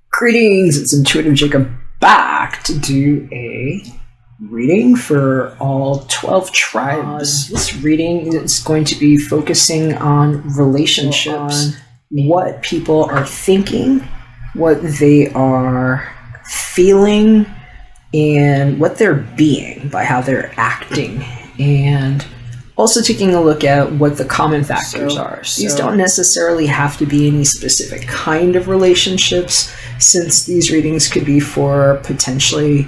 Greetings, it's Intuitive Jakob back to do a reading for all 12 tribes. This reading is going to be focusing on relationships, what people are thinking, what they are feeling, and what they're being by how they're acting, and also taking a look at what the common factors are. These don't necessarily have to be any specific kind of relationships, since these readings could be for potentially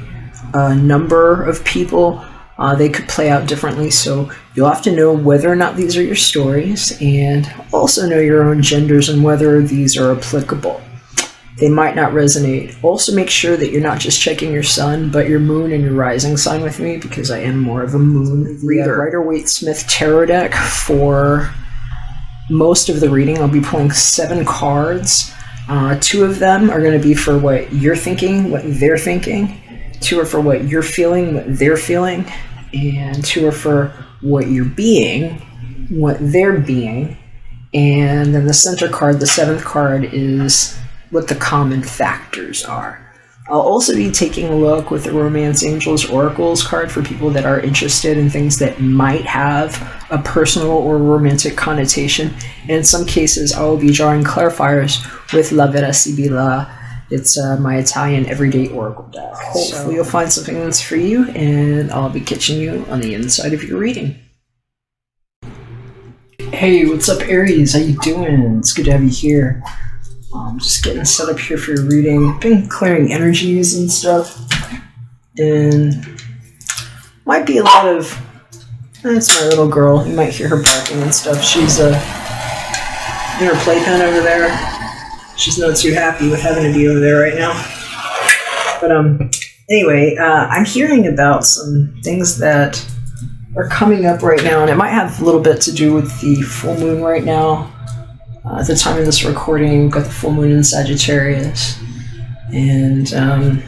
a number of people. They could play out differently, so you'll have to know whether or not these are your stories, and also know your own genders and whether these are applicable. They might not resonate. Also make sure that you're not just checking your sun, but your moon and your rising sign with me, because I am more of a moon reader. Rider-Waite-Smith tarot deck for most of the reading. I'll be pulling 7 cards. 2 of them are going to be for what you're thinking, what they're thinking. 2 are for what you're feeling, what they're feeling. And 2 are for what you're being, what they're being. And then the center card, the 7th card, is what the common factors are. I'll also be taking a look with the Romance Angels Oracles card for people that are interested in things that might have a personal or romantic connotation. And in some cases, I will be drawing clarifiers with La Vera Sibilla. It's my Italian everyday oracle deck. Hopefully you'll find something that's for you, and I'll be catching you on the inside of your reading. Hey, what's up, Aries? How you doing? It's good to have you here. Just getting set up here for your reading. I've been clearing energies and stuff, and might be a lot of, that's my little girl, you might hear her barking and stuff. She's in her playpen over there. She's not too happy with having to be over there right now. But anyway, I'm hearing about some things that are coming up right now, and it might have a little bit to do with the full moon right now. At the time of this recording, we've got the full moon in Sagittarius, and there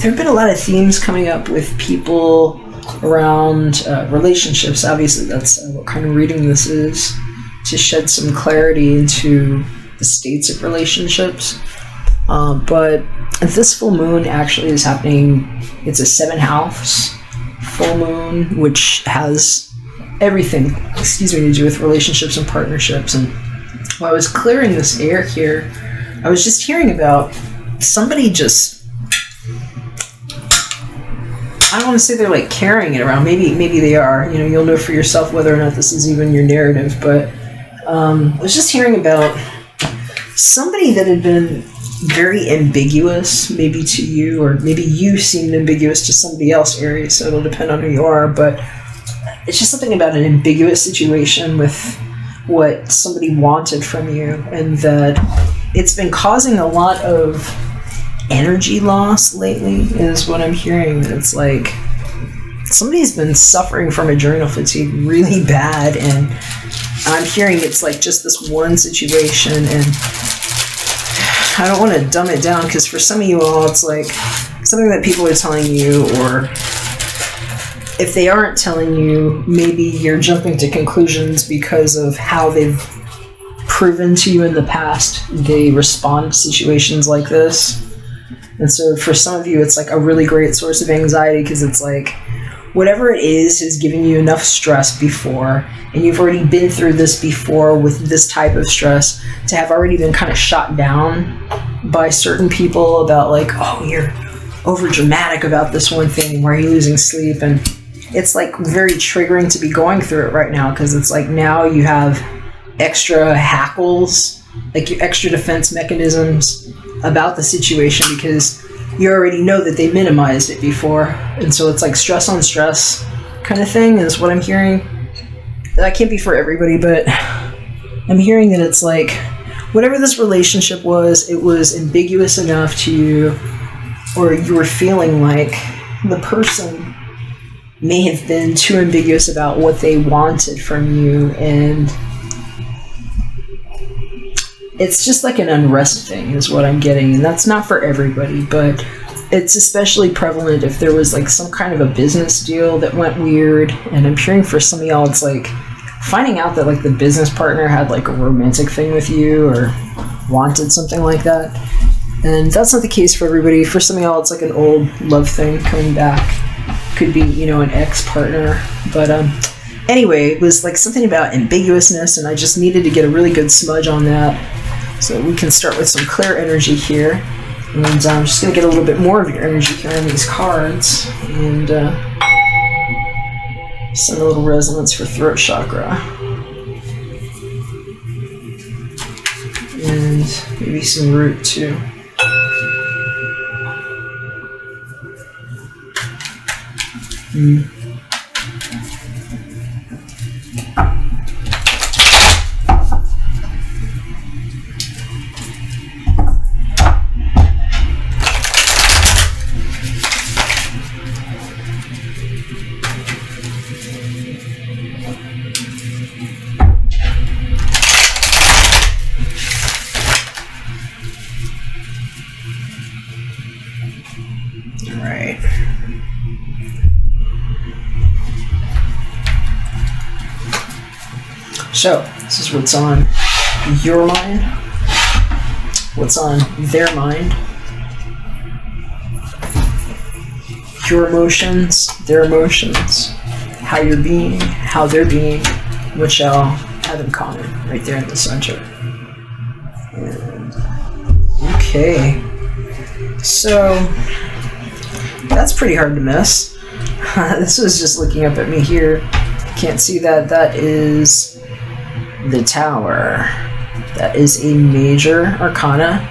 have been a lot of themes coming up with people around relationships. Obviously, that's what kind of reading this is, to shed some clarity into the states of relationships. But this full moon actually is happening, it's a 7th house full moon, which has everything, to do with relationships and partnerships. And while I was clearing this air here, I was just hearing about somebody just, I don't want to say they're like carrying it around. Maybe they are. You know, you'll know for yourself whether or not this is even your narrative. But I was just hearing about somebody that had been very ambiguous, maybe to you, or maybe you seemed ambiguous to somebody else, Aries. So it'll depend on who you are, but it's just something about an ambiguous situation with what somebody wanted from you, and that it's been causing a lot of energy loss lately, is what I'm hearing. It's like somebody's been suffering from adrenal fatigue really bad, and I'm hearing it's like just this one situation, and I don't want to dumb it down, because for some of you all, it's like something that people are telling you, or if they aren't telling you, maybe you're jumping to conclusions because of how they've proven to you in the past they respond to situations like this. And so for some of you, it's like a really great source of anxiety, because it's like whatever it is giving you enough stress before, and you've already been through this before with this type of stress, to have already been kind of shot down by certain people about like, oh, you're over dramatic about this one thing, why are you losing sleep? And it's like very triggering to be going through it right now, because it's like now you have extra hackles, like your extra defense mechanisms about the situation, because you already know that they minimized it before. And so it's like stress on stress kind of thing is what I'm hearing. That can't be for everybody, but I'm hearing that it's like whatever this relationship was, it was ambiguous enough to you, or you were feeling like the person may have been too ambiguous about what they wanted from you, and it's just like an unrest thing is what I'm getting. And that's not for everybody, but it's especially prevalent if there was like some kind of a business deal that went weird. And I'm hearing for some of y'all, it's like finding out that like the business partner had like a romantic thing with you or wanted something like that. And that's not the case for everybody. For some of y'all, it's like an old love thing coming back. Could be, you know, an ex-partner. But anyway, it was like something about ambiguousness, and I just needed to get a really good smudge on that. So we can start with some clear energy here. And I'm just going to get a little bit more of your energy here on these cards. And send a little resonance for throat chakra. And maybe some root too. So, this is what's on your mind, what's on their mind, your emotions, their emotions, how you're being, how they're being, what y'all have in common right there in the center. And, okay, so that's pretty hard to miss. This was just looking up at me here. Can't see that. That is the Tower. That is a major arcana.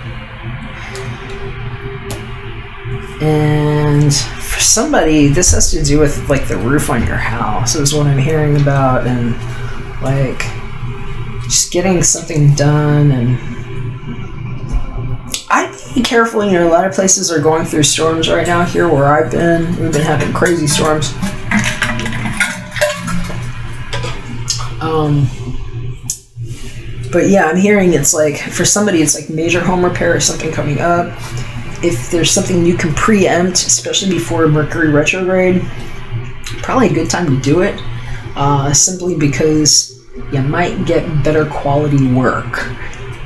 And for somebody, this has to do with like the roof on your house is what I'm hearing about, and like just getting something done. And I'd be careful, you know, a lot of places are going through storms right now. Here where I've been, we've been having crazy storms. But yeah, I'm hearing it's like, for somebody, it's like major home repair or something coming up. If there's something you can preempt, especially before Mercury retrograde, probably a good time to do it. Simply because you might get better quality work.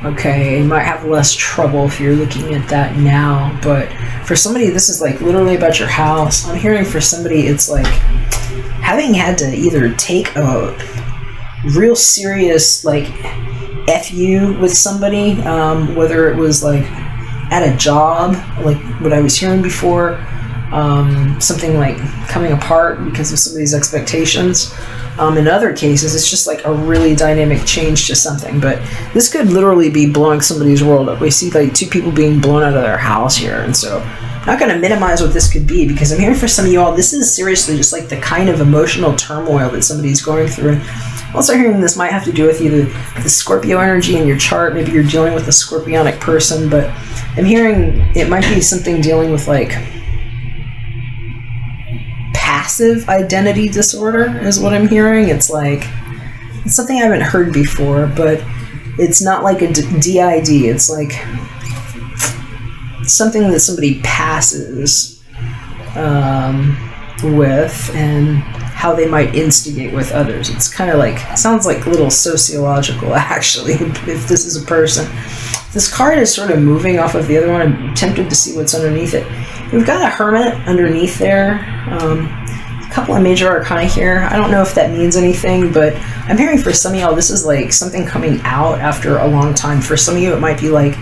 Okay, you might have less trouble if you're looking at that now. But for somebody, this is like literally about your house. I'm hearing for somebody, it's like having had to either take a real serious like FU with somebody, whether it was like at a job, like what I was hearing before, something like coming apart because of somebody's expectations. In other cases, it's just like a really dynamic change to something. But this could literally be blowing somebody's world up. We see like two people being blown out of their house here. And so I'm not going to minimize what this could be, because I'm hearing for some of you all, this is seriously just like the kind of emotional turmoil that somebody's going through. And also hearing this might have to do with either the Scorpio energy in your chart. Maybe you're dealing with a Scorpionic person, but I'm hearing it might be something dealing with like passive identity disorder is what I'm hearing. It's like, it's something I haven't heard before, but it's not like a DID. It's like something that somebody passes with, and how they might instigate with others. It's kind of like, sounds like a little sociological actually, if this is a person. This card is sort of moving off of the other one. I'm tempted to see what's underneath it. We've got a Hermit underneath there. A couple of major arcana here. I don't know if that means anything, but I'm hearing for some of y'all, this is like something coming out after a long time. For some of you, it might be like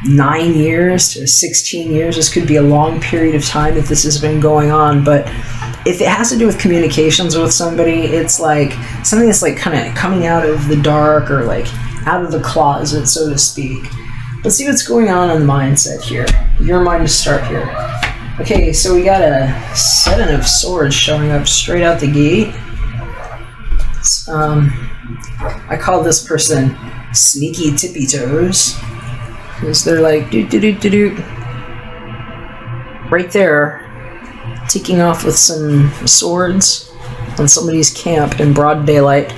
9 years to 16 years. This could be a long period of time if this has been going on. But if it has to do with communications with somebody, it's like something that's like kind of coming out of the dark, or like out of the closet, so to speak. Let's see what's going on in the mindset here. Your mind to start here. Okay, so we got a Seven of Swords showing up straight out the gate. I call this person Sneaky Tippy Toes, because they're like do right there, taking off with some swords on somebody's camp in broad daylight,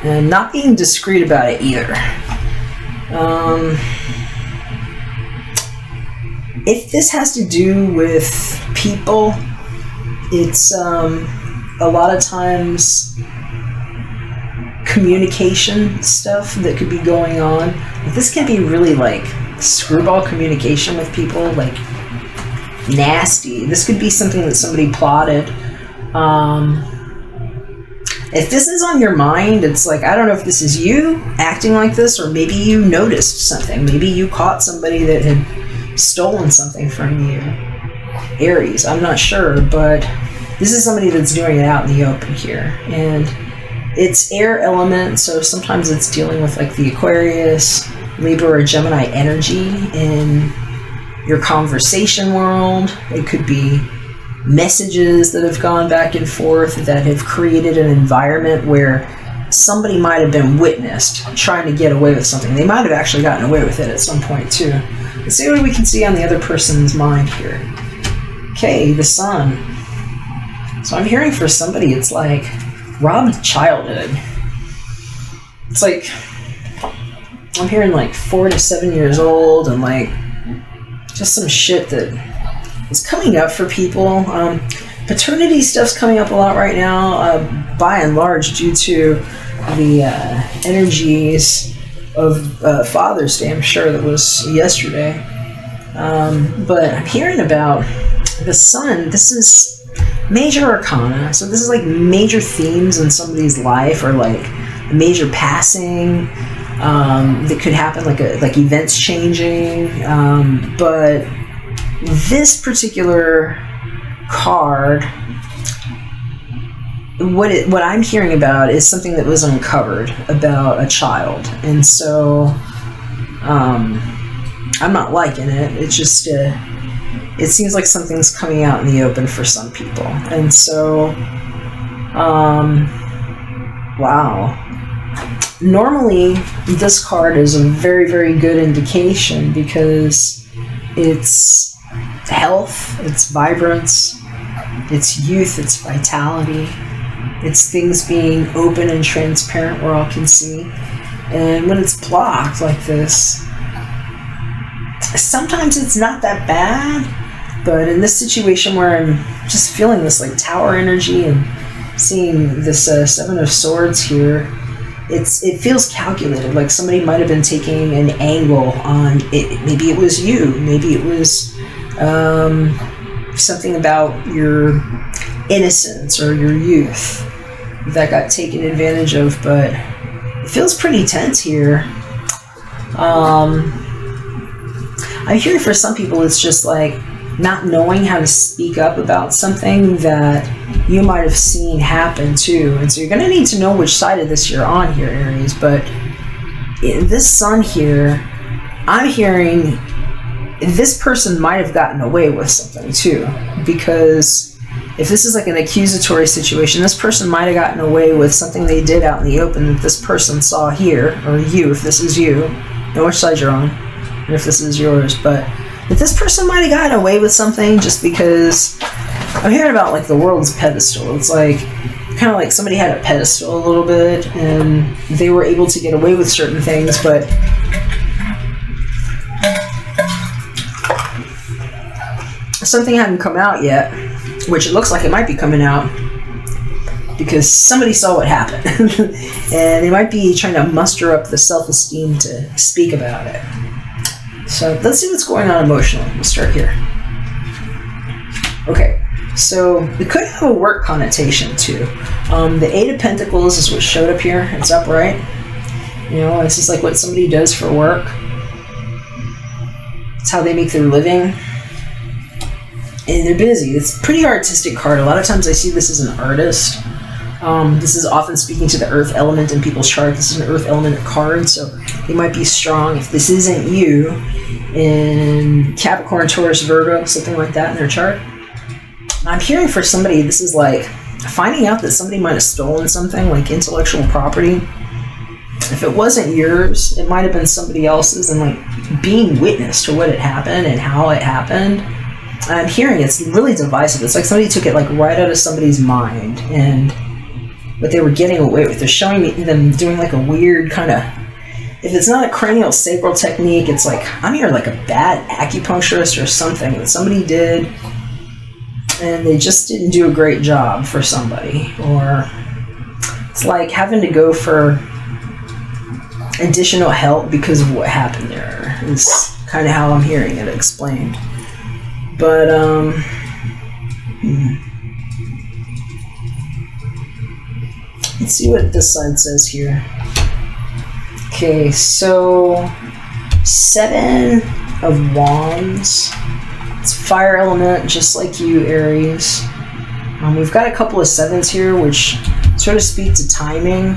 and not being discreet about it either. If this has to do with people, it's a lot of times communication stuff that could be going on. This can be really like screwball communication with people, like nasty. This could be something that somebody plotted. If this is on your mind, it's like, I don't know if this is you acting like this, or maybe you noticed something. Maybe you caught somebody that had stolen something from you. Aries, I'm not sure, but this is somebody that's doing it out in the open here. And it's air element, so sometimes it's dealing with like the Aquarius, Libra, or Gemini energy in your conversation world. It could be messages that have gone back and forth that have created an environment where somebody might have been witnessed trying to get away with something. They might have actually gotten away with it at some point too. Let's see what we can see on the other person's mind here. Okay, the Sun. So I'm hearing for somebody, it's like robbed childhood. It's like, I'm hearing like 4 to 7 years old, and like just some shit that is coming up for people. Paternity stuff's coming up a lot right now, by and large, due to the energies of Father's Day. I'm sure that was yesterday. But I'm hearing about the Sun. This is major arcana, so this is like major themes in somebody's life, or like a major passing that could happen, like events changing. But this particular card, what I'm hearing about is something that was uncovered about a child, and so I'm not liking it. It's just it seems like something's coming out in the open for some people, and so wow. Normally this card is a very, very good indication because it's health, it's vibrance, it's youth, it's vitality, it's things being open and transparent where all can see. And when it's blocked like this, sometimes it's not that bad, but in this situation where I'm just feeling this like tower energy and seeing this Seven of Swords here, it feels calculated, like somebody might have been taking an angle on it. Maybe it was you, maybe it was something about your innocence or your youth that got taken advantage of, but it feels pretty tense here. I'm hearing for some people it's just like not knowing how to speak up about something that you might have seen happen too. And so you're going to need to know which side of this you're on here, Aries. But in this Sun here, I'm hearing this person might have gotten away with something too. Because if this is like an accusatory situation, this person might have gotten away with something they did out in the open that this person saw here, or you, if this is you. Know which side you're on, and if this is yours. But this person might have gotten away with something just because I'm hearing about like the world's pedestal. It's like kind of like somebody had a pedestal a little bit and they were able to get away with certain things, but something hadn't come out yet, which it looks like it might be coming out because somebody saw what happened and they might be trying to muster up the self-esteem to speak about it. So let's see what's going on emotionally. We'll start here. Okay, so it could have a work connotation too. The Eight of Pentacles is what showed up here. It's upright. You know, this is like what somebody does for work. It's how they make their living. And they're busy. It's a pretty artistic card. A lot of times I see this as an artist. This is often speaking to the earth element in people's chart. This is an earth element card, so they might be strong. If this isn't you, in Capricorn, Taurus, Virgo, something like that in their chart, I'm hearing for somebody, this is like finding out that somebody might have stolen something, like intellectual property. If it wasn't yours, it might have been somebody else's, and like being witness to what had happened and how it happened. I'm hearing it's really divisive. It's like somebody took it like right out of somebody's mind and what they were getting away with. They're showing me them doing like a weird kind of if it's not a cranial sacral technique, it's like, I'm hearing like a bad acupuncturist or something that somebody did and they just didn't do a great job for somebody. Or it's like having to go for additional help because of what happened there is kind of how I'm hearing it explained. But, let's see what this side says here. Okay, so 7 of Wands. It's fire element, just like you, Aries. We've got a couple of 7s here, which sort of speak to timing.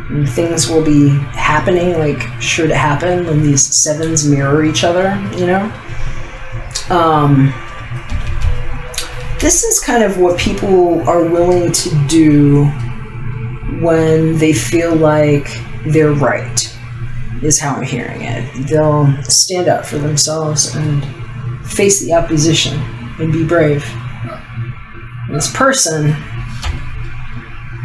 And things will be happening, like, sure to happen when these 7s mirror each other, you know? This is kind of what people are willing to do when they feel like they're right, is how I'm hearing it. They'll stand up for themselves and face the opposition and be brave. This person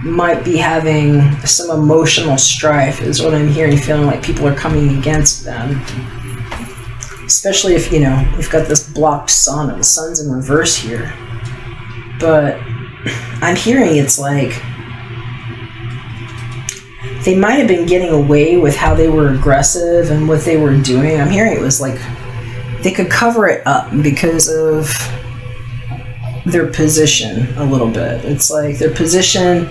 might be having some emotional strife, is what I'm hearing, feeling like people are coming against them. Especially if, you know, we've got this blocked sun and the sun's in reverse here. But I'm hearing it's like they might have been getting away with how they were aggressive and what they were doing. I'm hearing it was like they could cover it up because of their position a little bit. It's like their position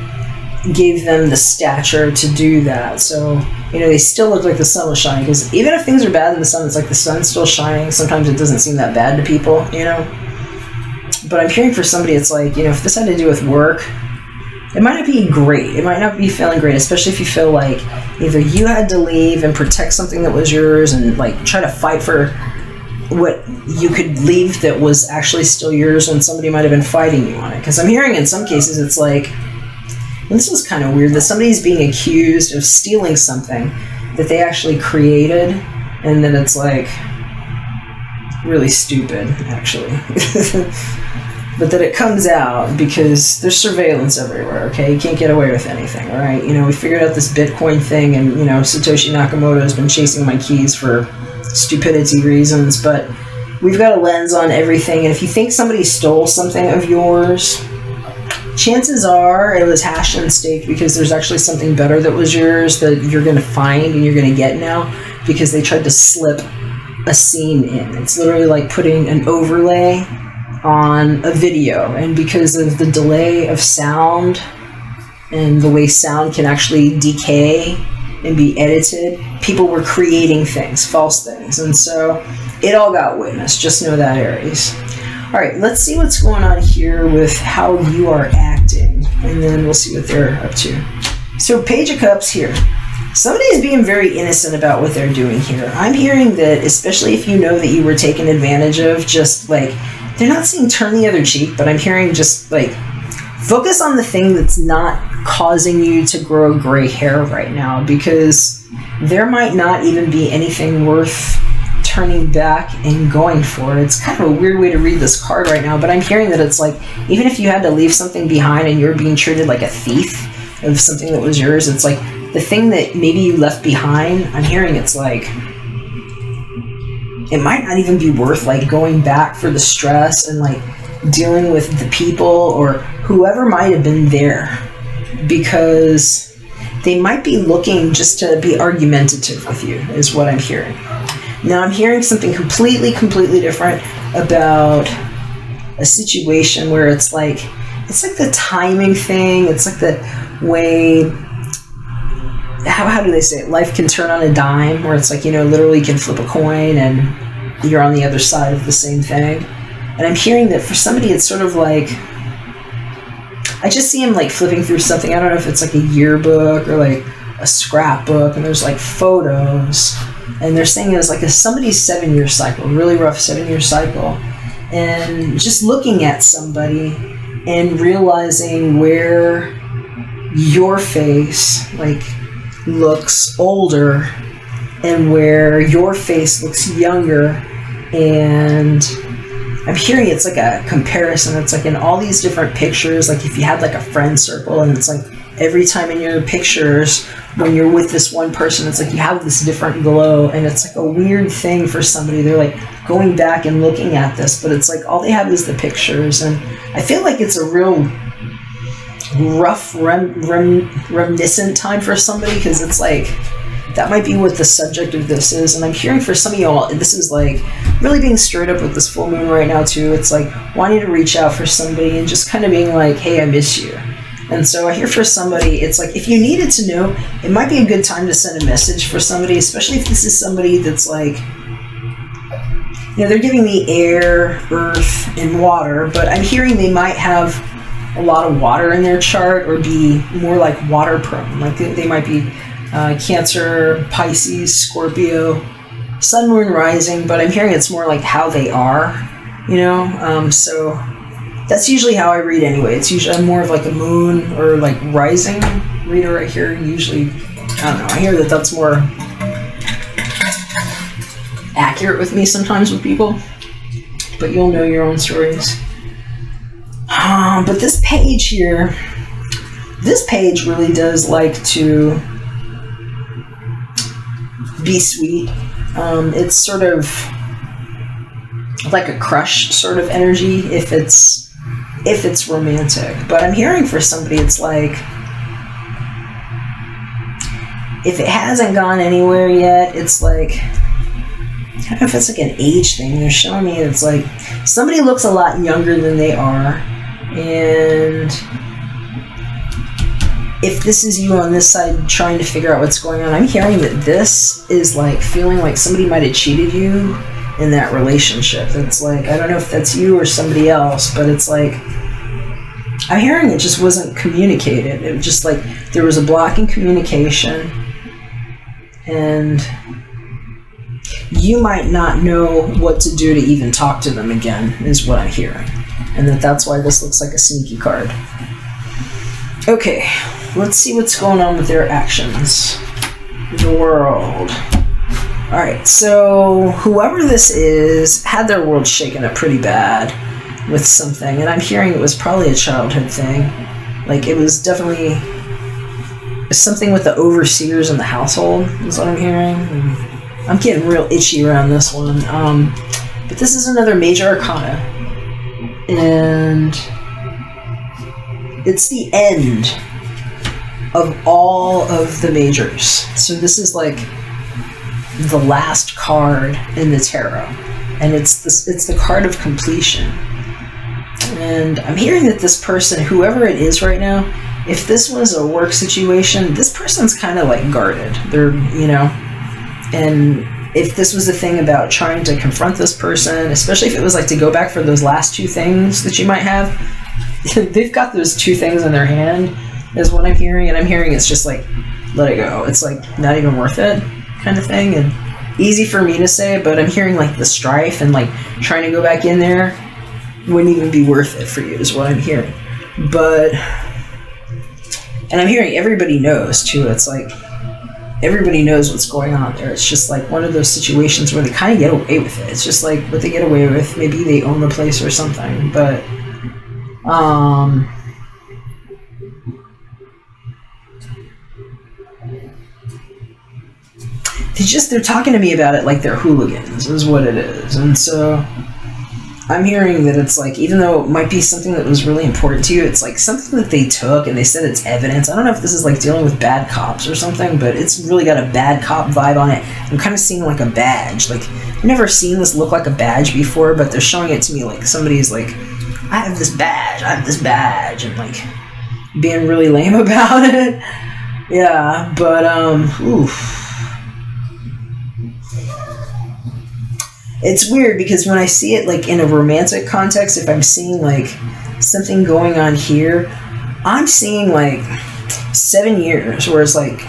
gave them the stature to do that. So, you know, they still look like the sun was shining, because even if things are bad in the sun, it's like the sun's still shining. Sometimes it doesn't seem that bad to people, you know? But I'm hearing for somebody, it's like, you know, if this had to do with work, it might not be great. It might not be feeling great, especially if you feel like either you had to leave and protect something that was yours and like try to fight for what you could leave that was actually still yours when somebody might have been fighting you on it. Because I'm hearing in some cases it's like, and this is kind of weird, that somebody's being accused of stealing something that they actually created, and then it's like really stupid, actually. But that it comes out because there's surveillance everywhere, okay? You can't get away with anything, all right? You know, we figured out this Bitcoin thing, and, you know, Satoshi Nakamoto has been chasing my keys for stupidity reasons, but we've got a lens on everything, and if you think somebody stole something of yours, chances are it was hashed and staked because there's actually something better that was yours that you're going to find and you're going to get now, because they tried to slip a scene in. It's literally like putting an overlay on a video, and because of the delay of sound and the way sound can actually decay and be edited, people were creating things, false things, and so it all got witnessed. Just know that, Aries. All right, let's see what's going on here with how you are acting, and then we'll see what they're up to. So, Page of Cups here. Somebody is being very innocent about what they're doing here. I'm hearing that, especially if you know that you were taken advantage of, just like, they're not saying turn the other cheek, but I'm hearing just like, focus on the thing that's not causing you to grow gray hair right now, because there might not even be anything worth turning back and going for. It's kind of a weird way to read this card right now, but I'm hearing that it's like, even if you had to leave something behind and you're being treated like a thief of something that was yours, it's like the thing that maybe you left behind, I'm hearing it's like, it might not even be worth like going back for the stress and like dealing with the people or whoever might have been there, because they might be looking just to be argumentative with you, is what I'm hearing. Now I'm hearing something completely different about a situation where it's like the timing thing. It's like the way, how do they say it? Life can turn on a dime, where it's like, you know, literally you can flip a coin and you're on the other side of the same thing. And I'm hearing that for somebody, it's sort of like, I just see him like flipping through something. I don't know if it's like a yearbook or like a scrapbook, and there's like photos, and they're saying it was like somebody's 7-year cycle, really rough 7-year cycle. And just looking at somebody and realizing where your face like looks older and where your face looks younger. And I'm hearing it's like a comparison. It's like in all these different pictures, like if you had like a friend circle and it's like every time in your pictures, when you're with this one person, it's like you have this different glow, and it's like a weird thing for somebody. They're like going back and looking at this, but it's like all they have is the pictures, and I feel like it's a real rough, reminiscent time for somebody, because it's like that might be what the subject of this is. And I'm hearing for some of y'all, this is like really being stirred up with this full moon right now too. It's like wanting to reach out for somebody and just kind of being like, hey, I miss you. And so I hear for somebody, it's like if you needed to know, it might be a good time to send a message for somebody, especially if this is somebody that's like, you know, they're giving me air, earth, and water, but I'm hearing they might have a lot of water in their chart or be more like water prone. Like they might be Cancer, Pisces, Scorpio, Sun, Moon, Rising, but I'm hearing it's more like how they are, you know? So that's usually how I read anyway. It's usually, I'm more of like a moon or like rising reader right here. Usually, I don't know, I hear that that's more accurate with me sometimes with people, but you'll know your own stories. But this page here, this page really does like to be sweet. It's sort of like a crush sort of energy if it's romantic. But I'm hearing for somebody, it's like if it hasn't gone anywhere yet, it's like, I don't know if it's like an age thing. They're showing me it's like somebody looks a lot younger than they are, and if this is you on this side trying to figure out what's going on, I'm hearing that this is like feeling like somebody might have cheated you in that relationship. It's like, I don't know if that's you or somebody else, but it's like, I'm hearing it just wasn't communicated. It was just like there was a block in communication, and you might not know what to do to even talk to them again, is what I'm hearing. And that's why this looks like a sneaky card. Okay, let's see what's going on with their actions. The world. Alright, so whoever this is had their world shaken up pretty bad with something, and I'm hearing it was probably a childhood thing. Like, it was definitely something with the overseers in the household, is what I'm hearing. I'm getting real itchy around this one. But this is another major arcana, and it's the end of all of the majors. So this is like the last card in the tarot, and it's the card of completion. And I'm hearing that this person, whoever it is right now, if this was a work situation, this person's kind of like guarded. They're, you know, and if this was a thing about trying to confront this person, especially if it was like to go back for those last two things that you might have, they've got those two things in their hand, is what I'm hearing. And I'm hearing it's just like, let it go. It's like not even worth it kind of thing. And easy for me to say, but I'm hearing like the strife and like trying to go back in there wouldn't even be worth it for you, is what I'm hearing. But, and I'm hearing everybody knows too. It's like everybody knows what's going on there. It's just like one of those situations where they kind of get away with it. It's just like what they get away with. Maybe they own the place or something, but they're talking to me about it like they're hooligans, is what it is. And so I'm hearing that it's like, even though it might be something that was really important to you, it's like something that they took and they said it's evidence. I don't know if this is like dealing with bad cops or something, but it's really got a bad cop vibe on it. I'm kind of seeing like a badge. Like, I've never seen this look like a badge before, but they're showing it to me like somebody's like, I have this badge, and like being really lame about it. Yeah, but oof. It's weird because when I see it like in a romantic context, if I'm seeing like something going on here, I'm seeing like 7 years, where it's like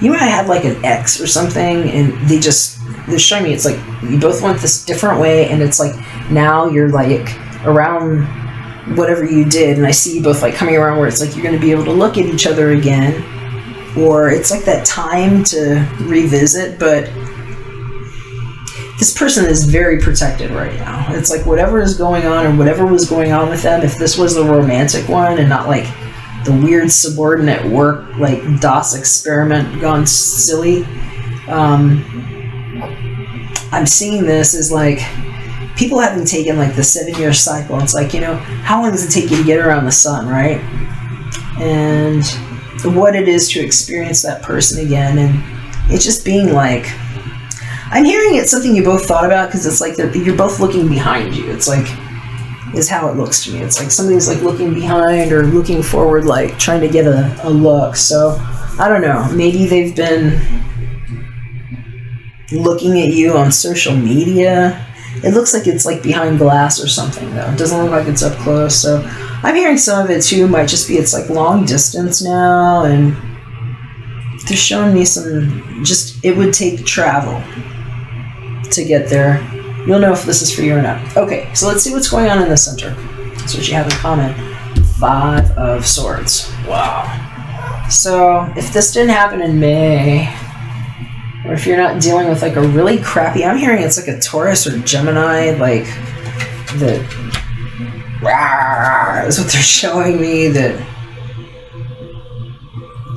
you might have had like an ex or something, and they're showing me it's like you both went this different way, and it's like now you're like around whatever you did, and I see you both like coming around where it's like you're going to be able to look at each other again, or it's like that time to revisit. But this person is very protected right now. It's like whatever is going on, or whatever was going on with them, if this was the romantic one and not like the weird subordinate work, like DOS experiment gone silly. I'm seeing this as like people having taken like the 7-year cycle. It's like, how long does it take you to get around the sun, right? And what it is to experience that person again. And it's just being like, I'm hearing it's something you both thought about, because it's like you're both looking behind you. It's like, is how it looks to me. It's like somebody's like looking behind or looking forward, like trying to get a look. So I don't know, maybe they've been looking at you on social media. It looks like it's like behind glass or something though. It doesn't look like it's up close. So I'm hearing some of it too might just be it's like long distance now, and they're showing me it would take travel to get there. You'll know if this is for you or not. Okay, so let's see what's going on in the center. That's what you have in common. 5 of Swords. Wow. So if this didn't happen in May, or if you're not dealing with like a really crappy, I'm hearing it's like a Taurus or Gemini, like that is what they're showing me, that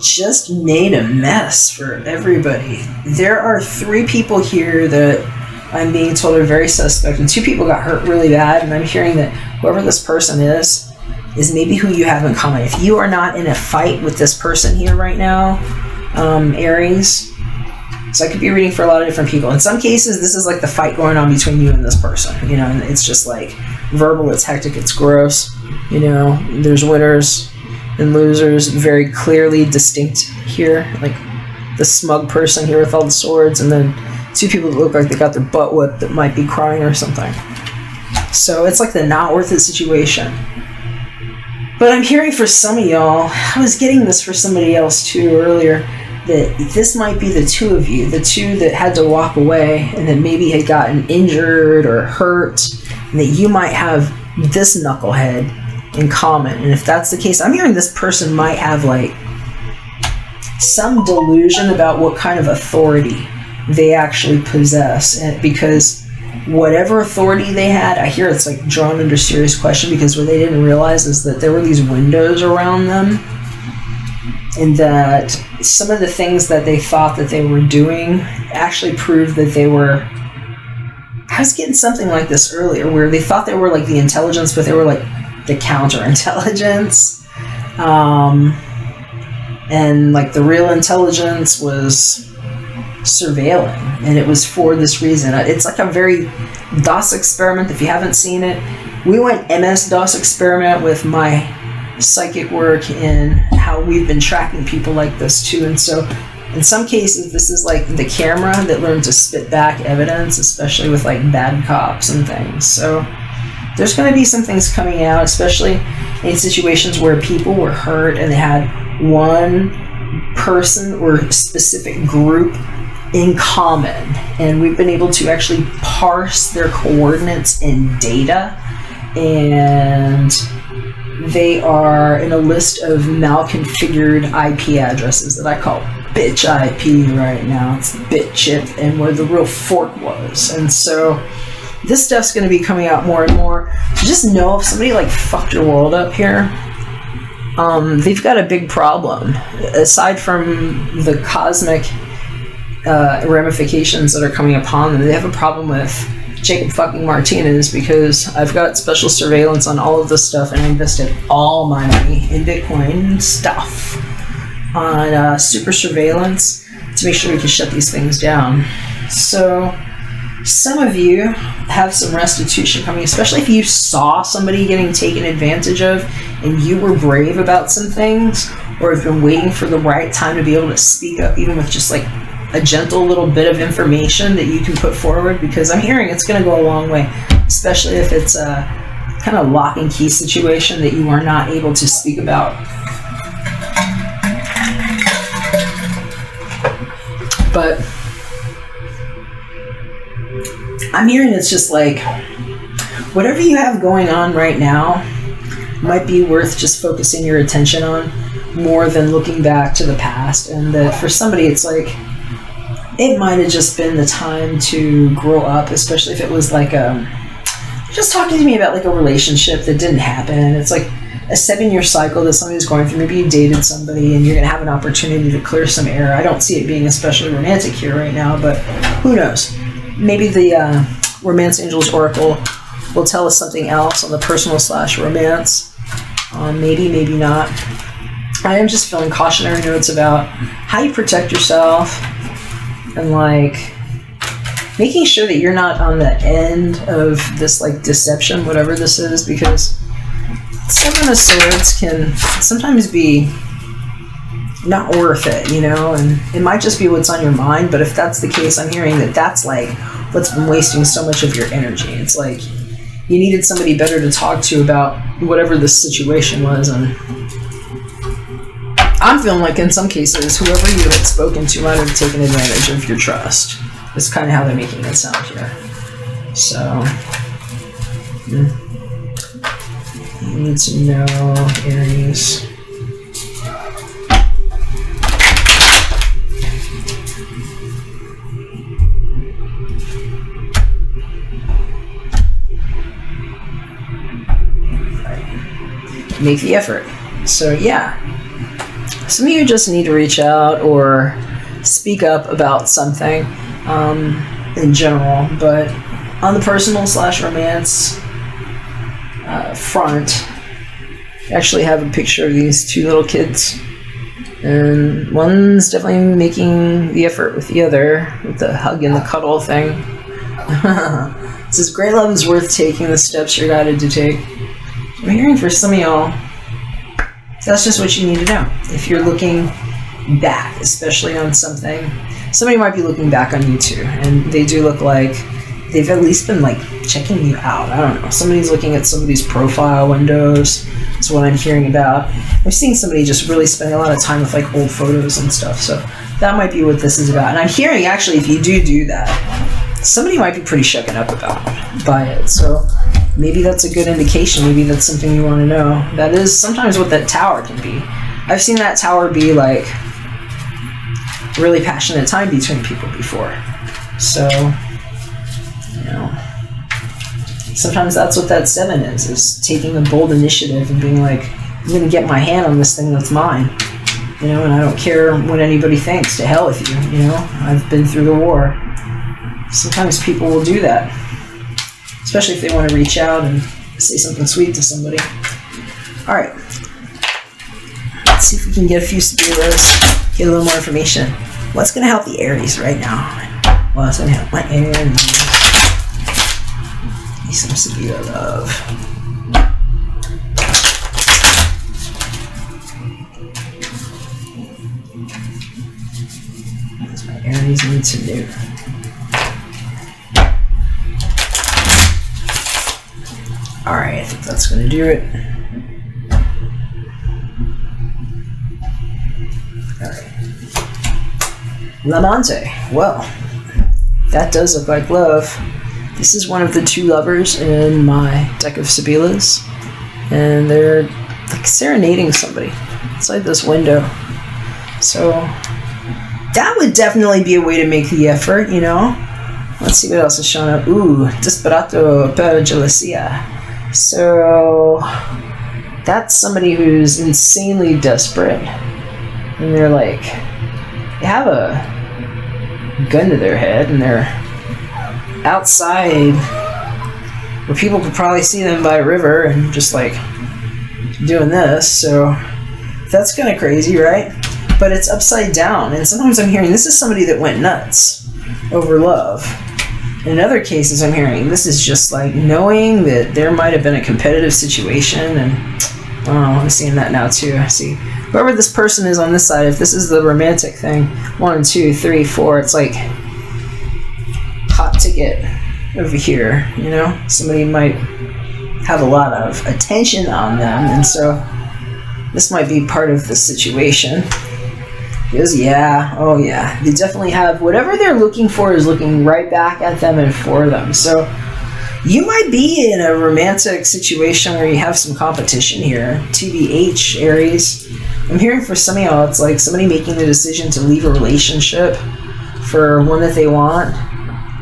just made a mess for everybody. There are 3 people here that I'm being told are very suspect, and 2 people got hurt really bad, and I'm hearing that whoever this person is maybe who you have in common. If you are not in a fight with this person here right now, Aries, so I could be reading for a lot of different people. In some cases, this is like the fight going on between you and this person, and it's just like verbal, it's hectic, it's gross, there's winners and losers, very clearly distinct here, like the smug person here with all the swords, and then 2 people that look like they got their butt whipped that might be crying or something. So it's like the not worth it situation. But I'm hearing for some of y'all, I was getting this for somebody else too earlier, that this might be the 2 of you, the 2 that had to walk away and that maybe had gotten injured or hurt, and that you might have this knucklehead in common. And if that's the case, I'm hearing this person might have like some delusion about what kind of authority they actually possess, because whatever authority they had, I hear it's like drawn under serious question, because what they didn't realize is that there were these windows around them, and that some of the things that they thought that they were doing actually proved that they were, I was getting something like this earlier, where they thought they were like the intelligence, but they were like the counterintelligence, and like the real intelligence was surveilling, and it was for this reason. It's like a very DOS experiment. If you haven't seen it, we went MS-DOS experiment with my psychic work and how we've been tracking people like this too. And so in some cases, this is like the camera that learned to spit back evidence, especially with like bad cops and things. So there's going to be some things coming out, especially in situations where people were hurt and they had one person or specific group in common, and we've been able to actually parse their coordinates in data, and they are in a list of malconfigured IP addresses that I call bitch IP right now. It's bit chip and where the real fork was. And so this stuff's going to be coming out more and more. So just know if somebody like fucked your world up here, they've got a big problem. Aside from the cosmic ramifications that are coming upon them, they have a problem with Jakob fucking Martinez, because I've got special surveillance on all of this stuff, and I invested all my money in Bitcoin stuff on super surveillance to make sure we can shut these things down. So some of you have some restitution coming, especially if you saw somebody getting taken advantage of and you were brave about some things, or have been waiting for the right time to be able to speak up, even with just like a gentle little bit of information that you can put forward, because I'm hearing it's going to go a long way, especially if it's a kind of lock and key situation that you are not able to speak about. But I'm hearing it's just like whatever you have going on right now might be worth just focusing your attention on more than looking back to the past. And that for somebody, it's like it might have just been the time to grow up, especially if it was like just talking to me about like a relationship that didn't happen. It's like a 7-year cycle that somebody's going through. Maybe you dated somebody and you're going to have an opportunity to clear some air. I don't see it being especially romantic here right now, but who knows? Maybe the Romance Angels Oracle will tell us something else on the personal/romance. Maybe, maybe not. I am just feeling cautionary notes about how you protect yourself and like making sure that you're not on the end of this like deception, whatever this is, because 7 of Swords can sometimes be not worth it, you know, and it might just be what's on your mind. But if that's the case, I'm hearing that that's like what's been wasting so much of your energy. It's like you needed somebody better to talk to about whatever the situation was. And I'm feeling like in some cases, whoever you had spoken to might have taken advantage of your trust. That's kind of how they're making it sound here. So, you need to know, Aries. Make the effort. So yeah, some of you just need to reach out or speak up about something in general, but on the personal/romance front, I actually have a picture of these 2 little kids, and one's definitely making the effort with the other, with the hug and the cuddle thing. It says great love is worth taking the steps you're guided to take. I'm hearing for some of y'all, that's just what you need to know. If you're looking back, especially on something, somebody might be looking back on you too, and they do look like they've at least been like checking you out. I don't know. Somebody's looking at somebody's profile windows. That's what I'm hearing about. I'm seeing somebody just really spending a lot of time with like old photos and stuff. So that might be what this is about. And I'm hearing actually, if you do that, somebody might be pretty shucken up by it. So maybe that's a good indication. Maybe that's something you want to know. That is sometimes what that tower can be. I've seen that tower be like really passionate time between people before. So, you know, sometimes that's what that 7 is taking a bold initiative and being like, I'm going to get my hand on this thing that's mine. You know, and I don't care what anybody thinks. To hell with you, you know. I've been through the war. Sometimes people will do that, especially if they want to reach out and say something sweet to somebody. All right. Let's see if we can get a few Sabilas, get a little more information. What's going to help the Aries right now? What's going to help my Aries? Need some Sabila love. What does my Aries need to do? Alright, I think that's going to do it. Alright. L'amante. Well, that does look like love. This is one of the 2 lovers in my deck of Sabilas. And they're like serenading somebody inside this window. So that would definitely be a way to make the effort, you know? Let's see what else is showing up. Ooh, Disperato per Gelosia. So that's somebody who's insanely desperate, and they're like, they have a gun to their head, and they're outside where people could probably see them by a river and just like doing this. So that's kind of crazy, right? But it's upside down, and sometimes I'm hearing this is somebody that went nuts over love. In other cases, I'm hearing this is just like knowing that there might have been a competitive situation, and I'm seeing that now too. I see whoever this person is on this side. If this is the romantic thing, 1, 2, 3, 4, it's like hot ticket over here. You know, somebody might have a lot of attention on them, and so this might be part of the situation. Because, yeah, oh yeah, they definitely have whatever they're looking for is looking right back at them and for them. So you might be in a romantic situation where you have some competition here. TBH, Aries. I'm hearing for some of y'all, it's like somebody making the decision to leave a relationship for one that they want.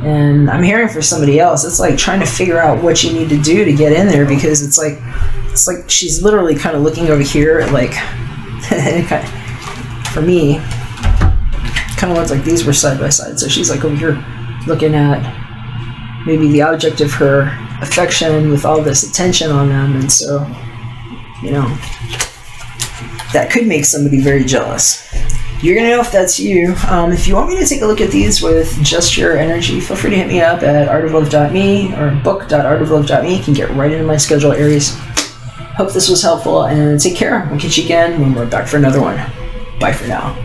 And I'm hearing for somebody else, it's like trying to figure out what you need to do to get in there, because it's like she's literally kind of looking over here at like, for me, kind of looks like these were side by side. So she's like over here looking at maybe the object of her affection with all this attention on them. And so, you know, that could make somebody very jealous. You're going to know if that's you. If you want me to take a look at these with just your energy, feel free to hit me up at artoflove.me or book.artoflove.me. You can get right into my schedule, Aries. Hope this was helpful, and take care. We'll catch you again when we're back for another one. Bye for now.